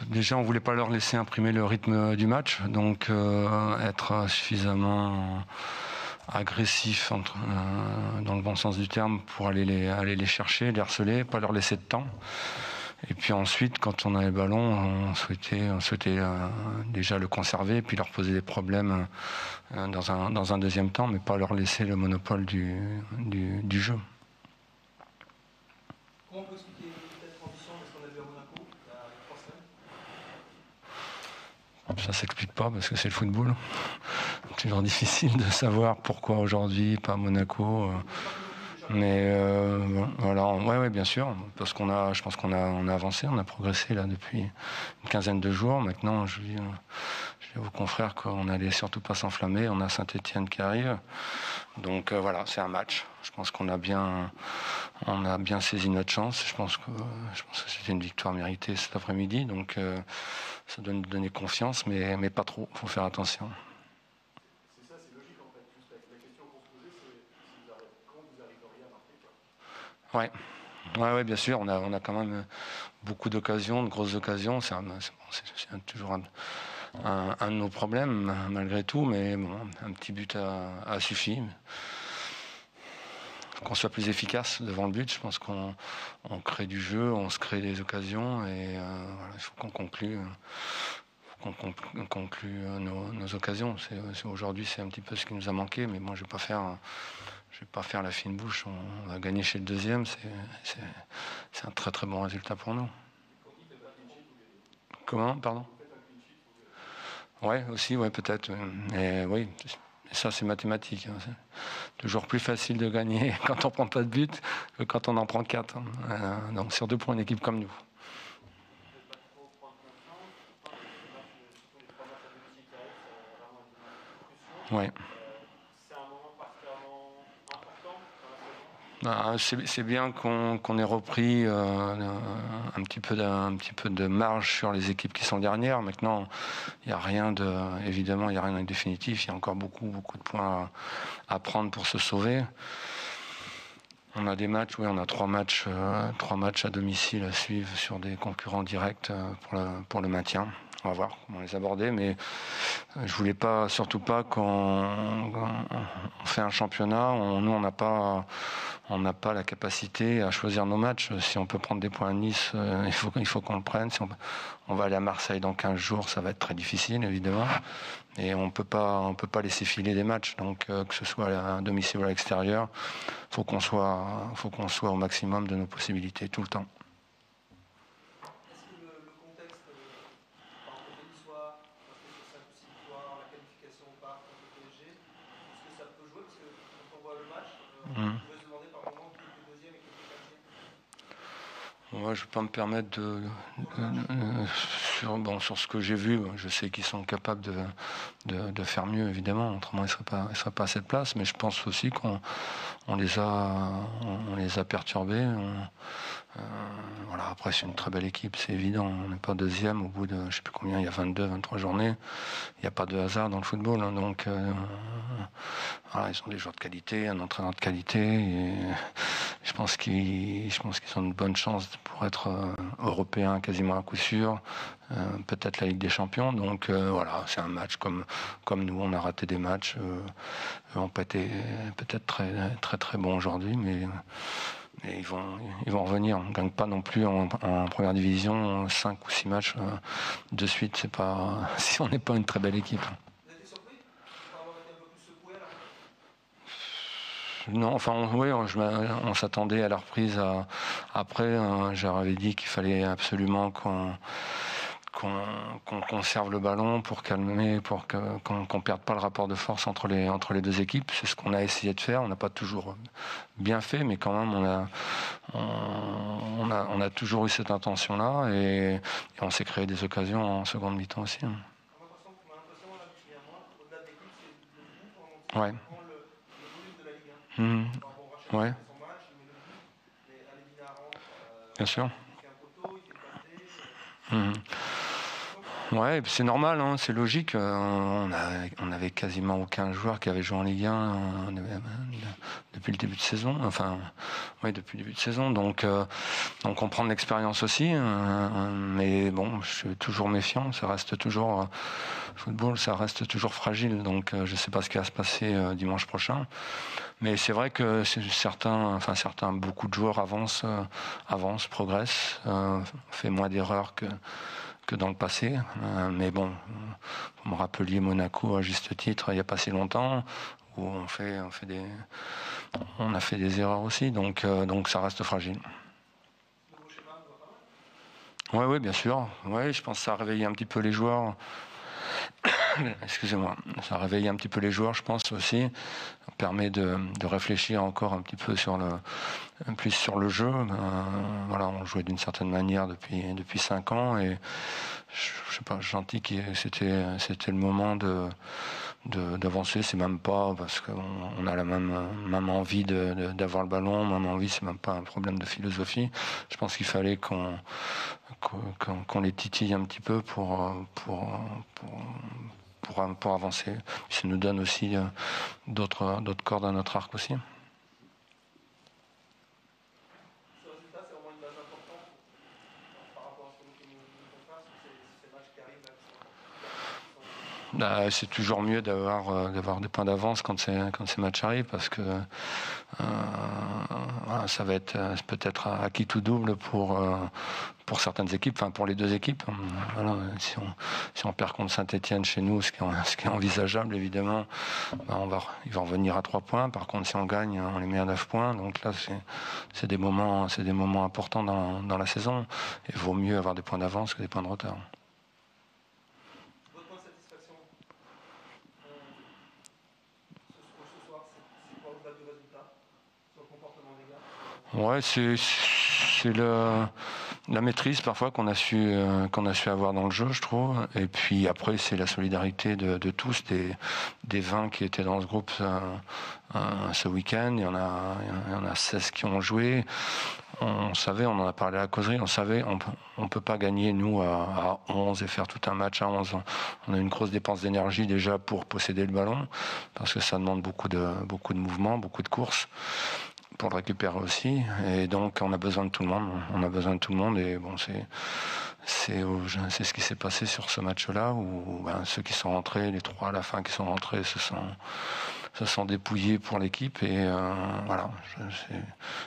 déjà, on voulait pas leur laisser imprimer le rythme du match, donc être suffisamment agressif dans le bon sens du terme pour aller les chercher, les harceler, pas leur laisser de temps. Et puis ensuite, quand on a le ballon, on souhaitait déjà le conserver, puis leur poser des problèmes dans un deuxième temps, mais pas leur laisser le monopole du jeu. Comment on peut expliquer cette transition de ce qu'on a vu à Monaco il y a 3 semaines? Ça s'explique pas parce que c'est le football. C'est toujours difficile de savoir pourquoi aujourd'hui, pas à Monaco. Mais voilà, ouais, bien sûr, parce je pense qu'on a avancé, on a progressé là depuis une quinzaine de jours. Maintenant, je dis à vos confrères qu'on n'allait surtout pas s'enflammer. On a Saint-Etienne qui arrive, donc voilà, c'est un match. Je pense qu'on a bien saisi notre chance. Je pense que c'était une victoire méritée cet après-midi, donc ça doit nous donner confiance, mais pas trop. Il faut faire attention. Ouais, bien sûr, on a quand même beaucoup d'occasions, de grosses occasions. C'est toujours un de nos problèmes, malgré tout, mais bon, un petit but a suffi. Qu'on soit plus efficace devant le but, je pense qu'on crée du jeu, on se crée des occasions, et voilà, il faut qu'on conclue. Nos occasions. Aujourd'hui, c'est un petit peu ce qui nous a manqué, mais moi, je vais pas faire la fine bouche. On va gagner chez le deuxième, c'est un très très bon résultat pour nous. Comment, pardon? Ouais, aussi, ouais, peut-être. Et oui, ça c'est mathématique. C'est toujours plus facile de gagner quand on prend pas de but que quand on en prend 4. Donc surtout pour une équipe comme nous. Ouais. C'est un moment particulièrement important dans la saison. C'est bien qu'on ait repris un petit peu de marge sur les équipes qui sont dernières. Maintenant, évidemment, il n'y a rien de définitif. Il y a encore beaucoup de points à prendre pour se sauver. On a des matchs, on a 3 matchs à domicile à suivre sur des concurrents directs pour le maintien. On va voir comment les aborder, mais je voulais surtout pas qu'on fait un championnat. Nous, on n'a pas la capacité à choisir nos matchs. Si on peut prendre des points à Nice, il faut qu'on le prenne. Si on va aller à Marseille dans 15 jours, ça va être très difficile, évidemment. Et on peut pas laisser filer des matchs. Donc, que ce soit à domicile ou à l'extérieur, faut qu'on soit au maximum de nos possibilités tout le temps. Moi, je ne vais pas me permettre sur ce que j'ai vu. Je sais qu'ils sont capables de faire mieux, évidemment. Autrement, ils ne seraient pas à cette place. Mais je pense aussi qu'on les a perturbés. Voilà, après, c'est une très belle équipe, c'est évident. On n'est pas deuxième au bout de, je ne sais plus combien, il y a 23 journées. Il n'y a pas de hasard dans le football. Donc, voilà, ils ont des joueurs de qualité, un entraîneur de qualité. Et je pense qu'ils ont une bonne chance pour être européens quasiment à coup sûr. Peut-être la Ligue des Champions. Donc, voilà, c'est un match comme nous. On a raté des matchs. On peut être peut-être très, très, très bons aujourd'hui, mais ils vont revenir. On ne gagne pas non plus en première division 5 ou 6 matchs de suite. C'est pas si on n'est pas une très belle équipe. Vous avez été surpris par avoir été un peu plus secoué à la fin? Non, enfin, on s'attendait à la reprise. Après, j'avais dit qu'il fallait absolument qu'on conserve le ballon pour calmer, pour qu'on perde pas le rapport de force entre les deux équipes. C'est ce qu'on a essayé de faire. On n'a pas toujours bien fait, mais quand même on a toujours eu cette intention-là et on s'est créé des occasions en seconde mi-temps aussi. On a l'impression là, depuis un mois, au-delà de l'équipe, c'est le Ouais. Le volume de la Ligue 1. Mmh. Ouais. Son match, il met le but, mais Alevina rentre. Bien sûr. Il fait un poteau, il fait passer. Ouais, c'est normal, hein, c'est logique. On avait quasiment aucun joueur qui avait joué en Ligue 1 depuis le début de saison. Enfin, Oui, depuis le début de saison. Donc on prend de l'expérience aussi. Mais bon, je suis toujours méfiant. Ça reste toujours football, ça reste toujours fragile. Donc je ne sais pas ce qui va se passer dimanche prochain. Mais c'est vrai que beaucoup de joueurs avancent, progressent, fait moins d'erreurs que dans le passé. Mais bon, vous me rappeliez Monaco à juste titre il n'y a pas si longtemps, où on a fait des erreurs aussi, donc ça reste fragile. Nouveau schéma, on voit pas mal. Oui, bien sûr. Ouais, je pense que ça a réveillé un petit peu les joueurs. Excusez-moi. Ça a réveillé un petit peu les joueurs, je pense aussi. Ça permet de réfléchir encore un petit peu plus sur le jeu. Voilà, on jouait d'une certaine manière depuis 5 ans et je sais pas, j'ai senti que c'était le moment d'avancer. C'est même pas parce qu'on a la même envie d'avoir le ballon, même envie, c'est même pas un problème de philosophie. Je pense qu'il fallait qu'on les titille un petit peu pour avancer. Ça nous donne aussi d'autres cordes à notre arc aussi. Ce résultat, c'est vraiment une base importante par rapport à ce que nous pouvons faire sur ces matchs qui arrivent là, qui sont importants. C'est toujours mieux d'avoir des points d'avance quand ces matchs arrivent parce que voilà, ça va être peut-être acquis tout double pour certaines équipes, enfin pour les deux équipes. Voilà, si on perd contre Saint-Etienne chez nous, ce qui est envisageable évidemment, ils vont revenir à 3 points. Par contre, si on gagne, on les met à 9 points. Donc là, c'est des moments importants dans la saison. Il vaut mieux avoir des points d'avance que des points de retard. Votre point de satisfaction ce soir, c'est quoi au-delà du résultat sur le comportement des gars? Ouais, c'est la maîtrise parfois qu'on a su avoir dans le jeu, je trouve. Et puis après, c'est la solidarité de tous, des 20 qui étaient dans ce groupe ce week-end. Il y en a 16 qui ont joué. On savait, on en a parlé à la causerie, on savait, on peut pas gagner nous à 11 et faire tout un match à 11. On a une grosse dépense d'énergie déjà pour posséder le ballon, parce que ça demande beaucoup de mouvements, beaucoup de courses pour le récupérer aussi, et donc on a besoin de tout le monde, et bon, c'est ce qui s'est passé sur ce match-là, où ceux qui sont rentrés, les 3 à la fin qui sont rentrés, se sont dépouillés pour l'équipe, et voilà,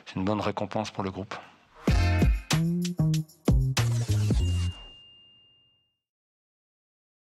c'est une bonne récompense pour le groupe.